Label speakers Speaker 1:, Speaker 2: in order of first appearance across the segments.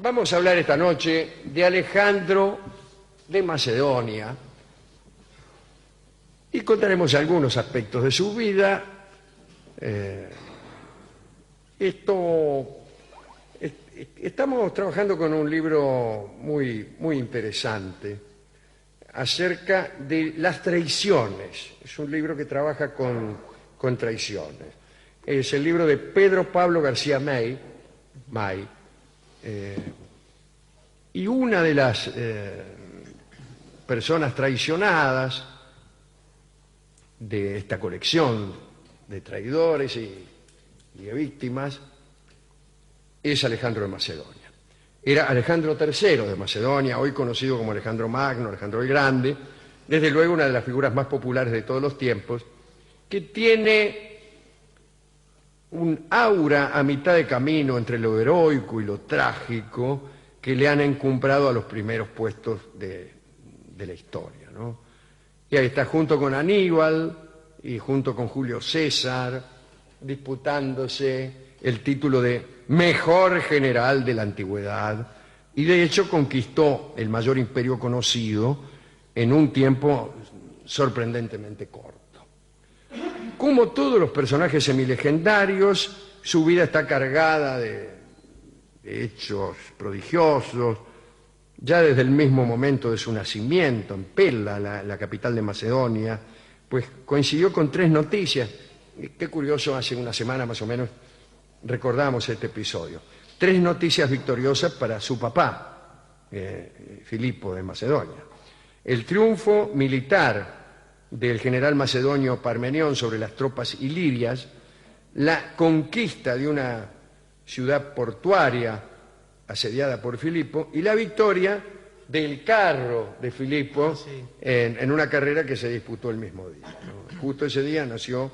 Speaker 1: Vamos a hablar esta noche de Alejandro de Macedonia y contaremos algunos aspectos de su vida. Estamos trabajando con un libro muy interesante acerca de las traiciones. Es un libro que trabaja con traiciones. Es el libro de Pedro Pablo García May, y una de las personas traicionadas de esta colección de traidores y de víctimas es Alejandro de Macedonia. Era Alejandro III de Macedonia, hoy conocido como Alejandro Magno, Alejandro el Grande, desde luego una de las figuras más populares de todos los tiempos, que tiene un aura a mitad de camino entre lo heroico y lo trágico que le han encumbrado a los primeros puestos de la historia, ¿no? Y ahí está junto con Aníbal y junto con Julio César, disputándose el título de mejor general de la antigüedad, y de hecho conquistó el mayor imperio conocido en un tiempo sorprendentemente corto. Como todos los personajes semilegendarios, su vida está cargada de hechos prodigiosos. Ya desde el mismo momento de su nacimiento, en Pella, la capital de Macedonia, pues coincidió con tres noticias. Qué curioso, hace una semana más o menos recordamos este episodio. Tres noticias victoriosas para su papá, Filipo de Macedonia. El triunfo militar del general macedonio Parmenión sobre las tropas ilirias, la conquista de una ciudad portuaria asediada por Filipo y la victoria del carro de Filipo en una carrera que se disputó el mismo día, ¿no? Justo ese día nació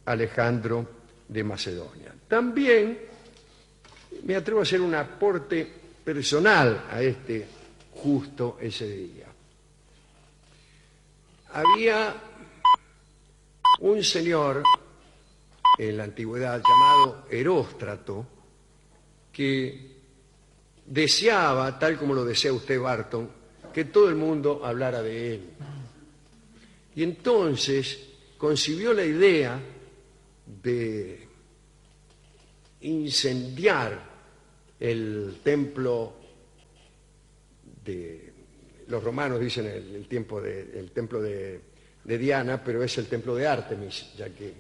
Speaker 1: Alejandro de Macedonia. También me atrevo a hacer un aporte personal a justo ese día. Había un señor en la antigüedad llamado Eróstrato que deseaba, tal como lo desea usted, Barton, que todo el mundo hablara de él. Y entonces concibió la idea de incendiar el templo de los romanos, dicen el templo de Diana, pero es el templo de Artemis, ya que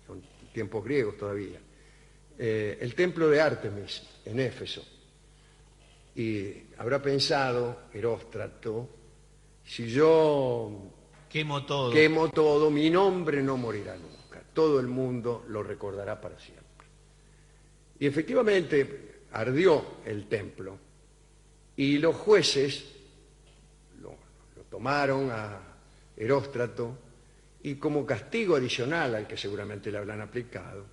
Speaker 1: son tiempos griegos todavía. El templo de Artemis en Éfeso. Y habrá pensado Eróstrato, si yo quemo todo, mi nombre no morirá nunca, todo el mundo lo recordará para siempre. Y efectivamente ardió el templo y los jueces lo tomaron a Eróstrato y como castigo adicional al que seguramente le habrán aplicado,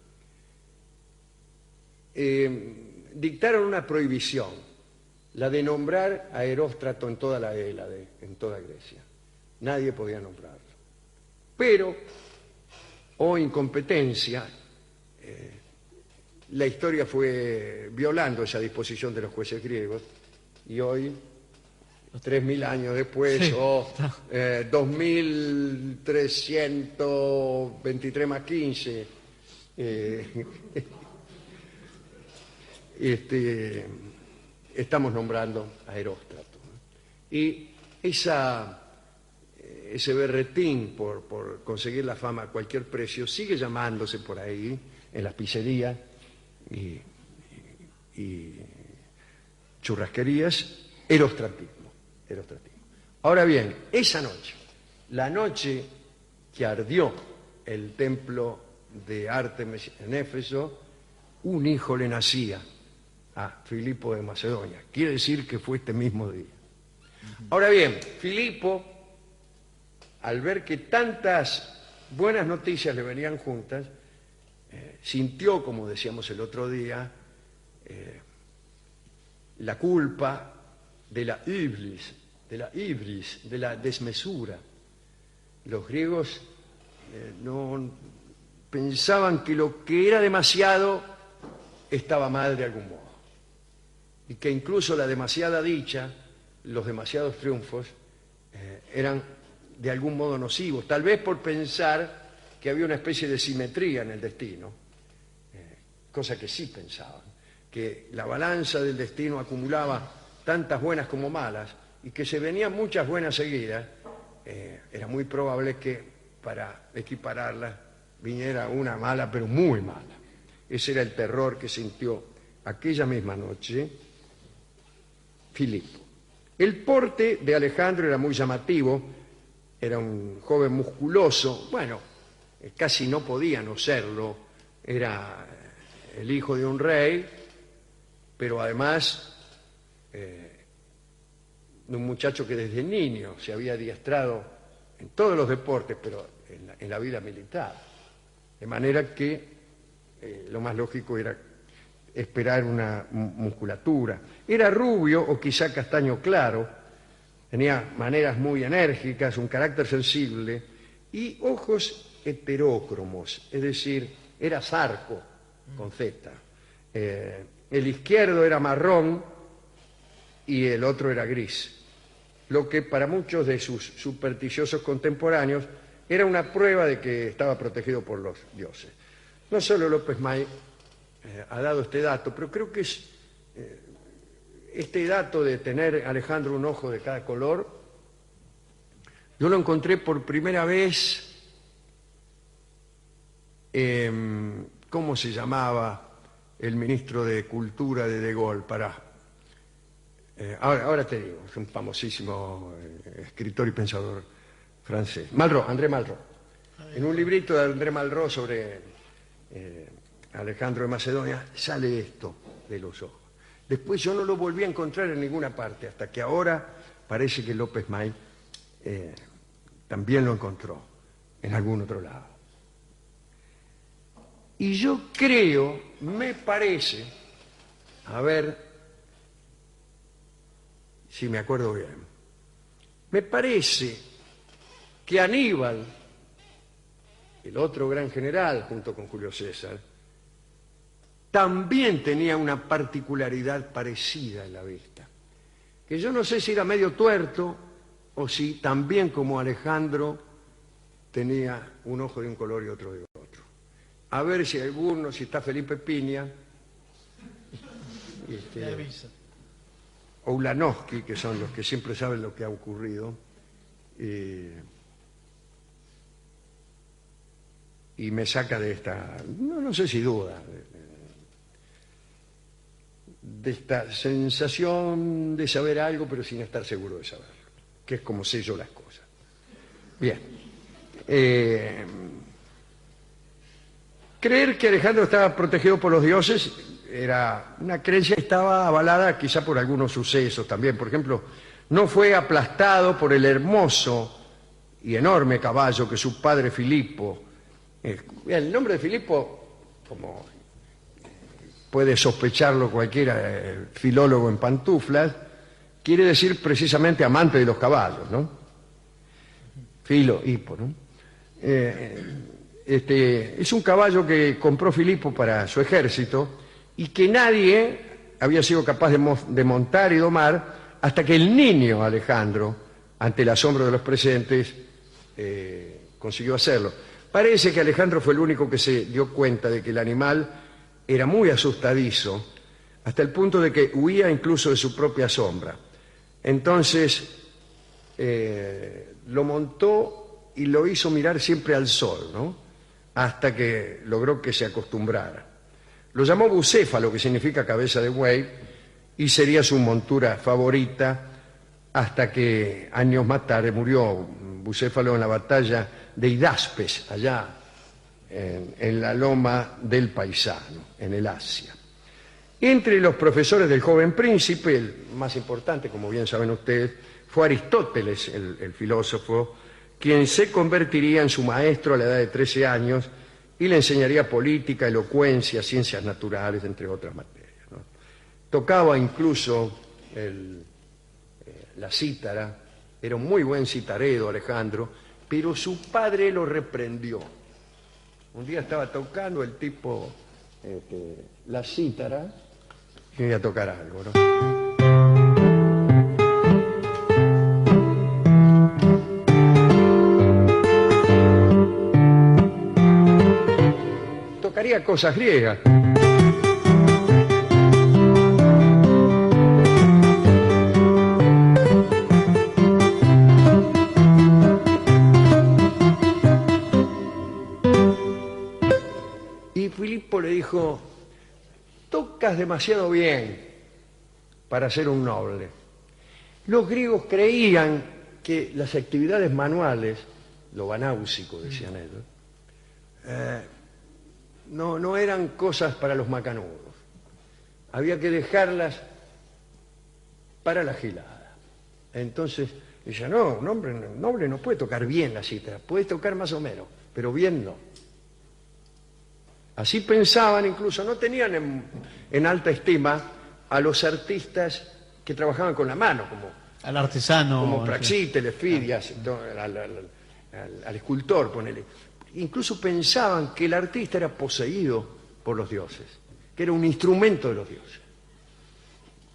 Speaker 1: dictaron una prohibición, la de nombrar a Eróstrato en toda la Hélade, en toda Grecia. Nadie podía nombrarlo. Pero, incompetencia, la historia fue violando esa disposición de los jueces griegos y hoy, 3.000 años después, sí, 2.323 más 15, estamos nombrando a Eróstrato. Y ese berretín por conseguir la fama a cualquier precio sigue llamándose por ahí, en las pizzerías y churrasquerías, erostratismo. Ahora bien, esa noche, la noche que ardió el templo de Artemis en Éfeso, un hijo le nacía a Filipo de Macedonia. Quiere decir que fue este mismo día. Ahora bien, Filipo, al ver que tantas buenas noticias le venían juntas, sintió, como decíamos el otro día, la culpa de la iblis, de la desmesura. Los griegos no pensaban que lo que era demasiado estaba mal de algún modo. y que incluso la demasiada dicha, los demasiados triunfos, eran de algún modo nocivos, tal vez por pensar que había una especie de simetría en el destino, cosa que sí pensaban, que la balanza del destino acumulaba tantas buenas como malas, y que se venían muchas buenas seguidas, era muy probable que para equipararlas viniera una mala, pero muy mala. Ese era el terror que sintió aquella misma noche Filipo. El porte de Alejandro era muy llamativo, era un joven musculoso, bueno, casi no podía no serlo, era el hijo de un rey, pero además de un muchacho que desde niño se había adiestrado en todos los deportes, pero en la vida militar. De manera que lo más lógico era esperar una musculatura. Era rubio o quizá castaño claro, tenía maneras muy enérgicas, un carácter sensible y ojos heterócromos, es decir, era zarco con Z. El izquierdo era marrón y el otro era gris, lo que para muchos de sus supersticiosos contemporáneos era una prueba de que estaba protegido por los dioses. No solo López May ha dado este dato, pero creo que es este dato de tener Alejandro un ojo de cada color, yo lo encontré por primera vez, ¿cómo se llamaba el ministro de Cultura de Gaulle? Ahora te digo, es un famosísimo escritor y pensador francés. Malraux, André Malraux. En un librito de André Malraux sobre Alejandro de Macedonia sale esto de los ojos. Después yo no lo volví a encontrar en ninguna parte, hasta que ahora parece que López May también lo encontró en algún otro lado. Y yo creo, me parece, a ver si me acuerdo bien, me parece que Aníbal, el otro gran general, junto con Julio César, también tenía una particularidad parecida en la vista, que yo no sé si era medio tuerto o si también como Alejandro tenía un ojo de un color y otro de otro. A ver si alguno, si está Felipe Piña, o Ulanowski, que son los que siempre saben lo que ha ocurrido, y me saca de esta, no sé si duda, de esta sensación de saber algo, pero sin estar seguro de saberlo, que es como sé yo las cosas. Bien. Creer que Alejandro estaba protegido por los dioses era una creencia que estaba avalada quizá por algunos sucesos también. Por ejemplo, no fue aplastado por el hermoso y enorme caballo que su padre Filipo. El nombre de Filipo, como puede sospecharlo cualquiera filólogo en pantuflas, quiere decir precisamente amante de los caballos, ¿no? Filo, hipo, ¿no? Es un caballo que compró Filipo para su ejército y que nadie había sido capaz de montar y domar hasta que el niño Alejandro, ante el asombro de los presentes, consiguió hacerlo. Parece que Alejandro fue el único que se dio cuenta de que el animal era muy asustadizo, hasta el punto de que huía incluso de su propia sombra. Entonces lo montó y lo hizo mirar siempre al sol, ¿no? Hasta que logró que se acostumbrara. Lo llamó bucéfalo, que significa cabeza de buey, y sería su montura favorita hasta que años más tarde murió Bucéfalo en la batalla de Hidaspes, allá en la loma del Paisano, en el Asia. Entre los profesores del joven príncipe, el más importante, como bien saben ustedes, fue Aristóteles, el filósofo, quien se convertiría en su maestro a la edad de 13 años y le enseñaría política, elocuencia, ciencias naturales, entre otras materias, ¿no? Tocaba incluso la cítara, era un muy buen citaredo Alejandro, pero su padre lo reprendió. Un día estaba tocando el tipo la cítara Y voy a tocar algo, ¿no? Tocaría cosas griegas. Y Filipo le dijo: tocas demasiado bien para ser un noble. Los griegos creían que las actividades manuales, lo banáusico decían ellos, no eran cosas para los macanudos. Había que dejarlas para la gilada. Entonces, decía, no, un hombre noble no puede tocar bien la cítara, puede tocar más o menos, pero bien no. Así pensaban, incluso no tenían en alta estima a los artistas que trabajaban con la mano, como
Speaker 2: al artesano,
Speaker 1: como Praxíteles, Fidias, al escultor, ponele. Incluso pensaban que el artista era poseído por los dioses, que era un instrumento de los dioses.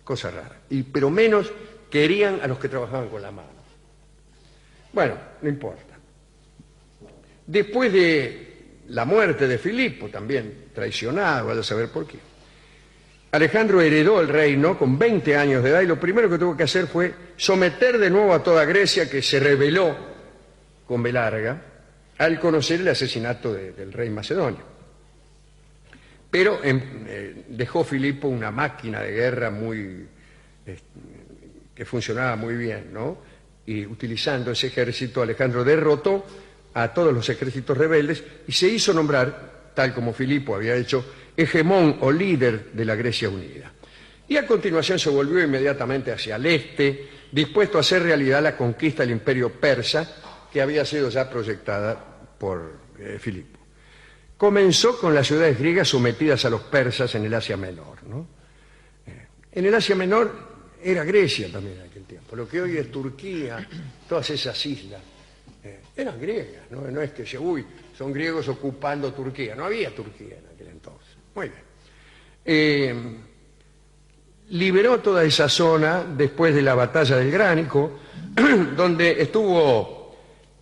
Speaker 1: Cosa rara. Pero menos querían a los que trabajaban con la mano. Bueno, no importa. Después de la muerte de Filipo, también traicionado, vaya a saber por qué, Alejandro heredó el reino con 20 años de edad y lo primero que tuvo que hacer fue someter de nuevo a toda Grecia, que se rebeló con B larga al conocer el asesinato del rey macedonio. Pero dejó Filipo una máquina de guerra que funcionaba muy bien, ¿no? Y utilizando ese ejército, Alejandro derrotó a todos los ejércitos rebeldes y se hizo nombrar, tal como Filipo había hecho, hegemón o líder de la Grecia unida. Y a continuación se volvió inmediatamente hacia el este, dispuesto a hacer realidad la conquista del imperio persa, que había sido ya proyectada por Filipo. Comenzó con las ciudades griegas sometidas a los persas en el Asia Menor, ¿no? En el Asia Menor era Grecia también en aquel tiempo. Lo que hoy es Turquía, todas esas islas, eran griegas, ¿no? No es que uy, son griegos ocupando Turquía. No había Turquía en aquel entonces. Muy bien. Liberó toda esa zona después de la batalla del Gránico, donde estuvo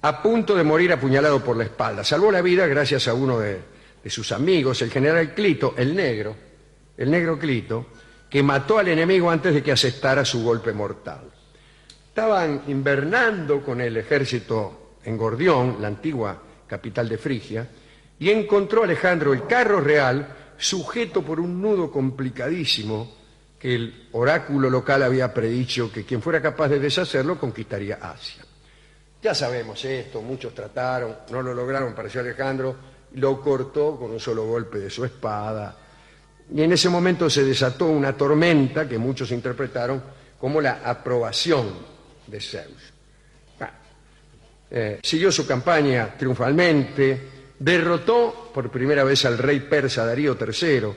Speaker 1: a punto de morir apuñalado por la espalda. Salvó la vida gracias a uno de sus amigos, el general Clito, el negro Clito, que mató al enemigo antes de que asestara su golpe mortal. Estaban invernando con el ejército en Gordión, la antigua capital de Frigia, y encontró a Alejandro el carro real sujeto por un nudo complicadísimo que el oráculo local había predicho que quien fuera capaz de deshacerlo conquistaría Asia. Ya sabemos esto, muchos trataron, no lo lograron, pareció Alejandro, lo cortó con un solo golpe de su espada, y en ese momento se desató una tormenta que muchos interpretaron como la aprobación de Zeus. Siguió su campaña triunfalmente, derrotó por primera vez al rey persa Darío III,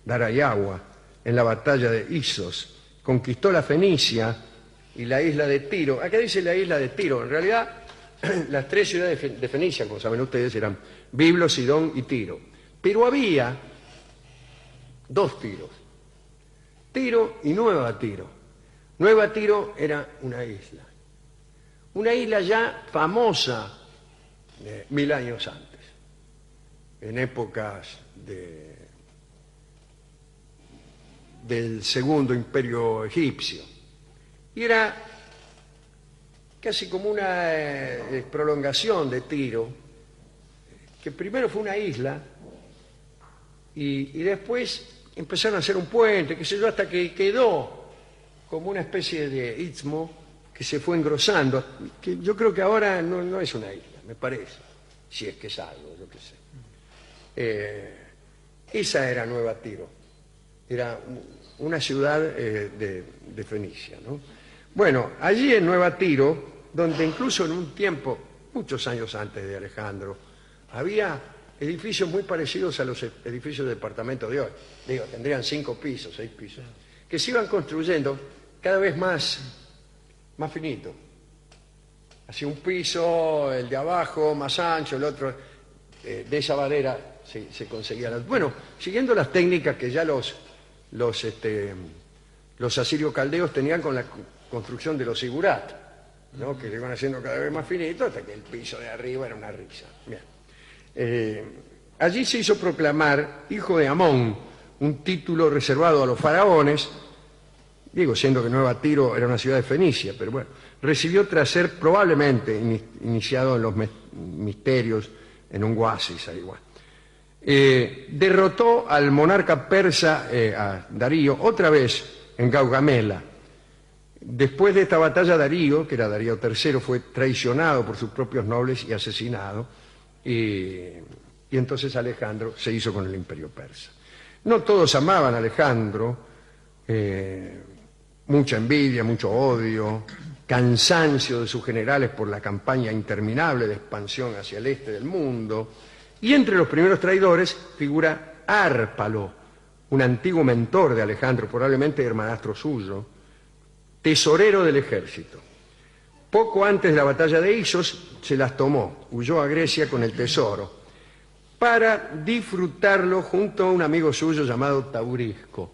Speaker 1: Darayawa, en la batalla de Isos, conquistó la Fenicia y la isla de Tiro. Acá dice la isla de Tiro, en realidad las tres ciudades de Fenicia, como saben ustedes, eran Biblo, Sidón y Tiro. Pero había dos Tiros, Tiro y Nueva Tiro. Nueva Tiro era una isla ya famosa 1000 años antes, en épocas del Segundo Imperio Egipcio. Y era casi como una prolongación de Tiro, que primero fue una isla y después empezaron a hacer un puente, qué sé yo, hasta que quedó como una especie de istmo que se fue engrosando, que yo creo que ahora no es una isla, me parece, si es que es algo, yo qué sé. Esa era Nueva Tiro, era una ciudad de Fenicia, ¿no? Bueno, allí en Nueva Tiro, donde incluso en un tiempo, muchos años antes de Alejandro, había edificios muy parecidos a los edificios de departamento de hoy. Digo, tendrían 5 pisos, 6 pisos, que se iban construyendo cada vez más finito. Así un piso, el de abajo más ancho, el otro, de esa manera se conseguía. Bueno, siguiendo las técnicas que ya los los asirio-caldeos tenían con la construcción de los zigurat, ¿no? Que se iban haciendo cada vez más finitos hasta que el piso de arriba era una risa. Bien. Allí se hizo proclamar hijo de Amón, un título reservado a los faraones, digo, siendo que Nueva Tiro era una ciudad de Fenicia, pero bueno, recibió tras ser probablemente iniciado en los misterios en un oasis ahí, bueno. Derrotó al monarca persa, a Darío, otra vez en Gaugamela. Después de esta batalla, Darío, que era Darío III, fue traicionado por sus propios nobles y asesinado, y entonces Alejandro se hizo con el imperio persa. No todos amaban a Alejandro, mucha envidia, mucho odio, cansancio de sus generales por la campaña interminable de expansión hacia el este del mundo, y entre los primeros traidores figura Árpalo, un antiguo mentor de Alejandro, probablemente hermanastro suyo, tesorero del ejército. Poco antes de la batalla de Isos se las tomó, huyó a Grecia con el tesoro, para disfrutarlo junto a un amigo suyo llamado Taurisco.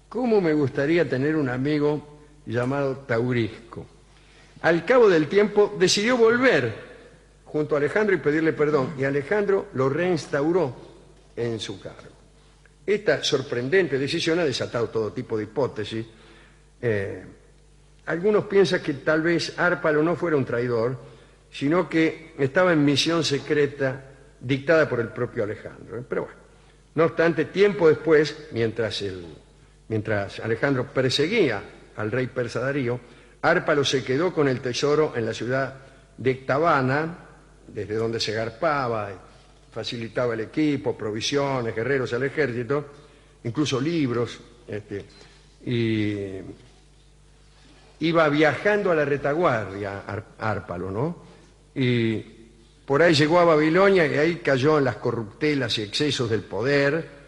Speaker 1: ¿Cómo me gustaría tener un amigo llamado Taurisco? Al cabo del tiempo decidió volver junto a Alejandro y pedirle perdón, y Alejandro lo reinstauró en su cargo. Esta sorprendente decisión ha desatado todo tipo de hipótesis. Algunos piensan que tal vez Árpalo no fuera un traidor, sino que estaba en misión secreta dictada por el propio Alejandro. Pero bueno, no obstante, tiempo después, mientras Alejandro perseguía al rey persa Darío, Árpalo se quedó con el tesoro en la ciudad de Ecbatana, desde donde se garpaba, facilitaba el equipo, provisiones, guerreros al ejército, incluso libros, y iba viajando a la retaguardia Árpalo, ¿no? Y por ahí llegó a Babilonia y ahí cayó en las corruptelas y excesos del poder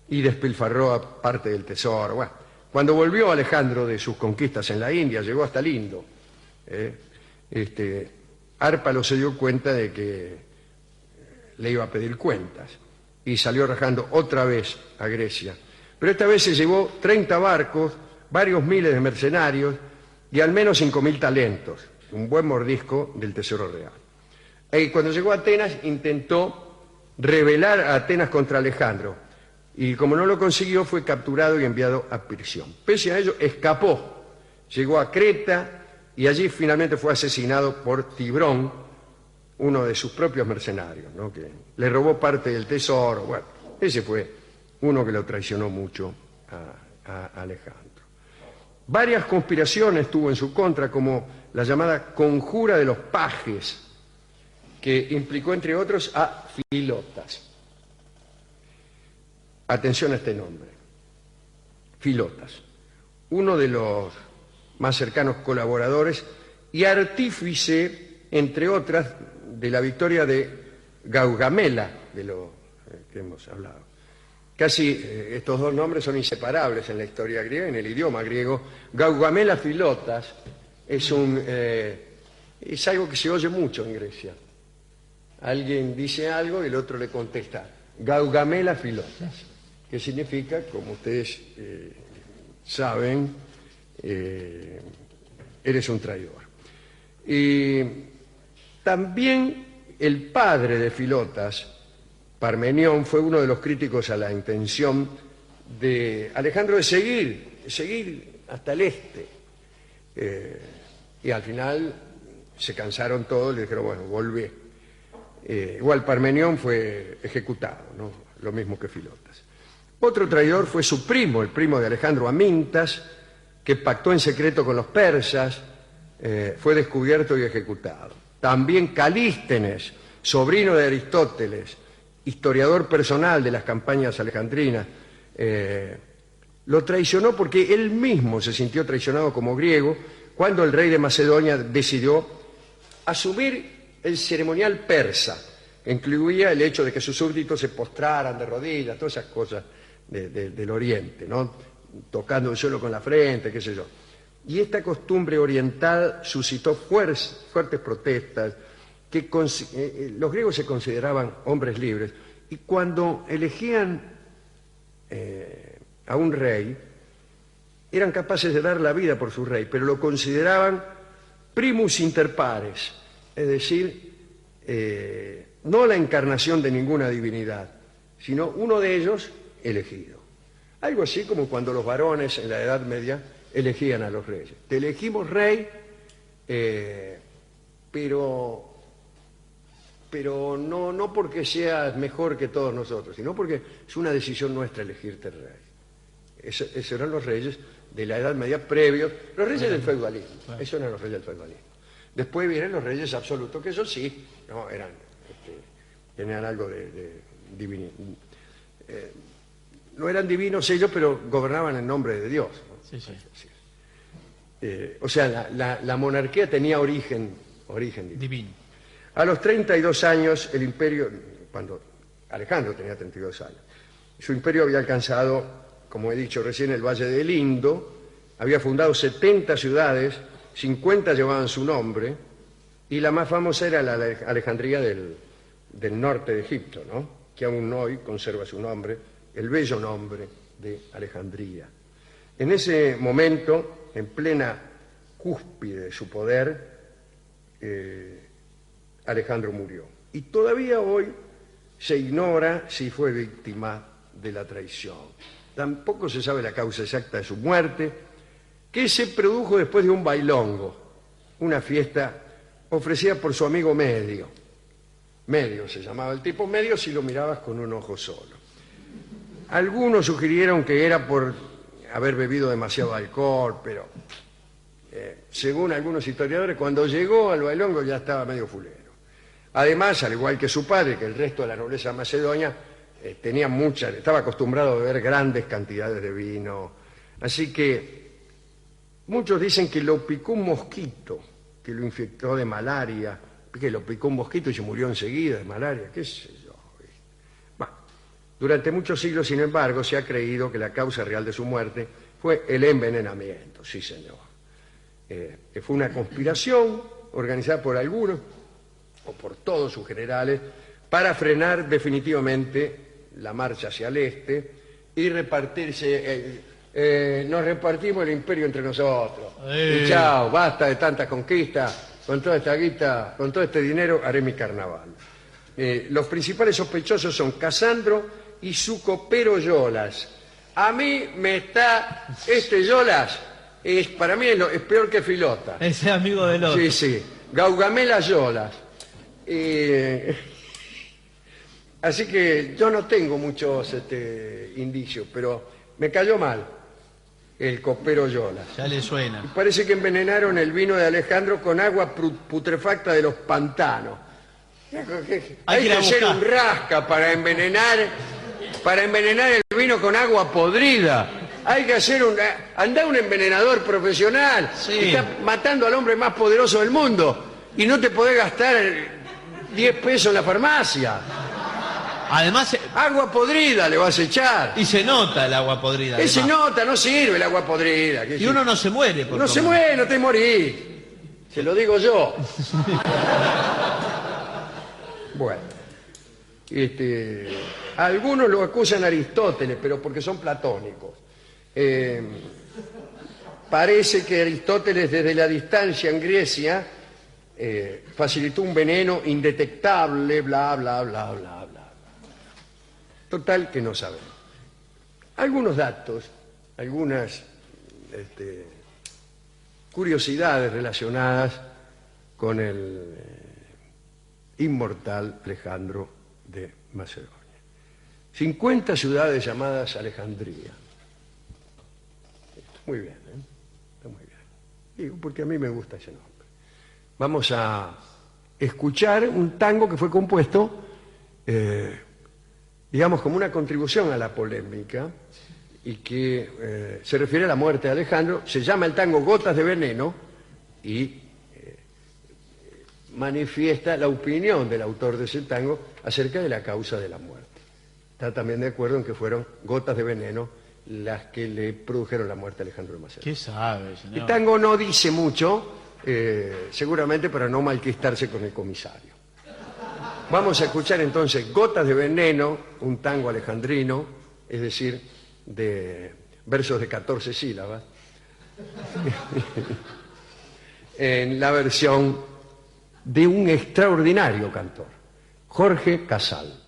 Speaker 1: y despilfarró parte del tesoro. Bueno, cuando volvió Alejandro de sus conquistas en la India, llegó hasta Lindo, Árpalo se dio cuenta de que le iba a pedir cuentas y salió rajando otra vez a Grecia. Pero esta vez se llevó 30 barcos, varios miles de mercenarios y al menos 5.000 talentos, un buen mordisco del tesoro real. Y cuando llegó a Atenas intentó rebelar a Atenas contra Alejandro y como no lo consiguió fue capturado y enviado a prisión. Pese a ello escapó, llegó a Creta y allí finalmente fue asesinado por Tibrón, uno de sus propios mercenarios, ¿no? Que le robó parte del tesoro. Bueno, ese fue uno que lo traicionó mucho a Alejandro. Varias conspiraciones tuvo en su contra, como la llamada Conjura de los Pajes, que implicó, entre otros, a Filotas. Atención a este nombre. Filotas, uno de los más cercanos colaboradores y artífice, entre otras, de la victoria de Gaugamela, de lo que hemos hablado. Casi estos dos nombres son inseparables en la historia griega, en el idioma griego. Gaugamela Filotas es algo que se oye mucho en Grecia. Alguien dice algo y el otro le contesta, Gaugamela Filotas, que significa, como ustedes saben, eres un traidor. Y también el padre de Filotas, Parmenión, fue uno de los críticos a la intención de Alejandro de seguir hasta el este. Y al final se cansaron todos y le dijeron, bueno, volvé. Igual Parmenión fue ejecutado, ¿no? Lo mismo que Filotas. Otro traidor fue su primo, el primo de Alejandro, Amintas, que pactó en secreto con los persas, fue descubierto y ejecutado. También Calístenes, sobrino de Aristóteles, historiador personal de las campañas alejandrinas, lo traicionó porque él mismo se sintió traicionado como griego cuando el rey de Macedonia decidió asumir el ceremonial persa, que incluía el hecho de que sus súbditos se postraran de rodillas, todas esas cosas del oriente, ¿no? Tocando el suelo con la frente, qué sé yo. Y esta costumbre oriental suscitó fuertes protestas, que los griegos se consideraban hombres libres, y cuando elegían a un rey, eran capaces de dar la vida por su rey, pero lo consideraban primus inter pares, es decir, no la encarnación de ninguna divinidad, sino uno de ellos elegido. Algo así como cuando los varones en la Edad Media elegían a los reyes. Te elegimos rey, pero no porque seas mejor que todos nosotros, sino porque es una decisión nuestra elegirte rey. Esos eran los reyes de la Edad Media previos, los reyes del feudalismo. Esos eran los reyes del feudalismo. Después vienen los reyes absolutos, que eso sí, no eran, tenían algo de divinidad. No eran divinos ellos, pero gobernaban en nombre de Dios, ¿no?
Speaker 2: Sí, sí.
Speaker 1: O sea, la monarquía tenía origen
Speaker 2: Divino.
Speaker 1: A los 32 años, el imperio, cuando Alejandro tenía 32 años, su imperio había alcanzado, como he dicho recién, el Valle del Indo, había fundado 70 ciudades, 50 llevaban su nombre, y la más famosa era la Alejandría del norte de Egipto, ¿no? Que aún hoy conserva su nombre, el bello nombre de Alejandría. En ese momento, en plena cúspide de su poder, Alejandro murió. Y todavía hoy se ignora si fue víctima de la traición. Tampoco se sabe la causa exacta de su muerte, que se produjo después de un bailongo, una fiesta ofrecida por su amigo Medio. Medio se llamaba el tipo, Medio si lo mirabas con un ojo solo. Algunos sugirieron que era por haber bebido demasiado alcohol, pero según algunos historiadores, cuando llegó al bailongo ya estaba medio fulero. Además, al igual que su padre, que el resto de la nobleza macedonia, estaba acostumbrado a beber grandes cantidades de vino. Así que muchos dicen que lo picó un mosquito, que lo infectó de malaria, que lo picó un mosquito y se murió enseguida de malaria, qué sé yo. Bueno, durante muchos siglos, sin embargo, se ha creído que la causa real de su muerte fue el envenenamiento, sí señor. Que fue una conspiración organizada por algunos, o por todos sus generales, para frenar definitivamente la marcha hacia el este y repartirse, nos repartimos el imperio entre nosotros. Y chao, basta de tantas conquistas, con toda esta guita, con todo este dinero haré mi carnaval. Los principales sospechosos son Casandro y su copero Yolas. A mí me está, Yolas, para mí es peor que Filota.
Speaker 2: Ese amigo del otro.
Speaker 1: Sí, sí, Gaugamela Yolas. Así que yo no tengo muchos indicios, pero me cayó mal el copero Yolas.
Speaker 2: Ya le suena.
Speaker 1: Y parece que envenenaron el vino de Alejandro con agua putrefacta de los pantanos. Hay que hacer un rasca para envenenar el vino con agua podrida. Hay que hacer andá un envenenador profesional.
Speaker 2: Sí.
Speaker 1: Está matando al hombre más poderoso del mundo y no te podés gastar 10 pesos en la farmacia.
Speaker 2: Además,
Speaker 1: Agua podrida le vas a echar.
Speaker 2: y se nota el agua podrida.
Speaker 1: Se
Speaker 2: además.
Speaker 1: nota, no sirve el agua podrida.
Speaker 2: Y uno no se muere por
Speaker 1: No se
Speaker 2: tomar.
Speaker 1: muere, no te morís. Se lo digo yo. Bueno. Algunos lo acusan a Aristóteles, pero porque son platónicos. Parece que Aristóteles desde la distancia en Grecia facilitó un veneno indetectable, bla, bla, bla, bla, bla. Total que no sabemos. Algunos datos, algunas curiosidades relacionadas con el inmortal Alejandro de Macedonia. 50 ciudades llamadas Alejandría. Está muy bien, ¿eh? Está muy bien. Digo, porque a mí me gusta ese nombre. Vamos a escuchar un tango que fue compuesto, digamos, como una contribución a la polémica y que se refiere a la muerte de Alejandro. Se llama el tango Gotas de Veneno y manifiesta la opinión del autor de ese tango acerca de la causa de la muerte. Está también de acuerdo en que fueron gotas de veneno las que le produjeron la muerte a Alejandro de Macedonia.
Speaker 2: ¿Qué sabe, señor?
Speaker 1: El tango no dice mucho, seguramente para no malquistarse con el comisario. Vamos a escuchar entonces Gotas de Veneno, un tango alejandrino, es decir, de versos de 14 sílabas, en la versión de un extraordinario cantor, Jorge Casal.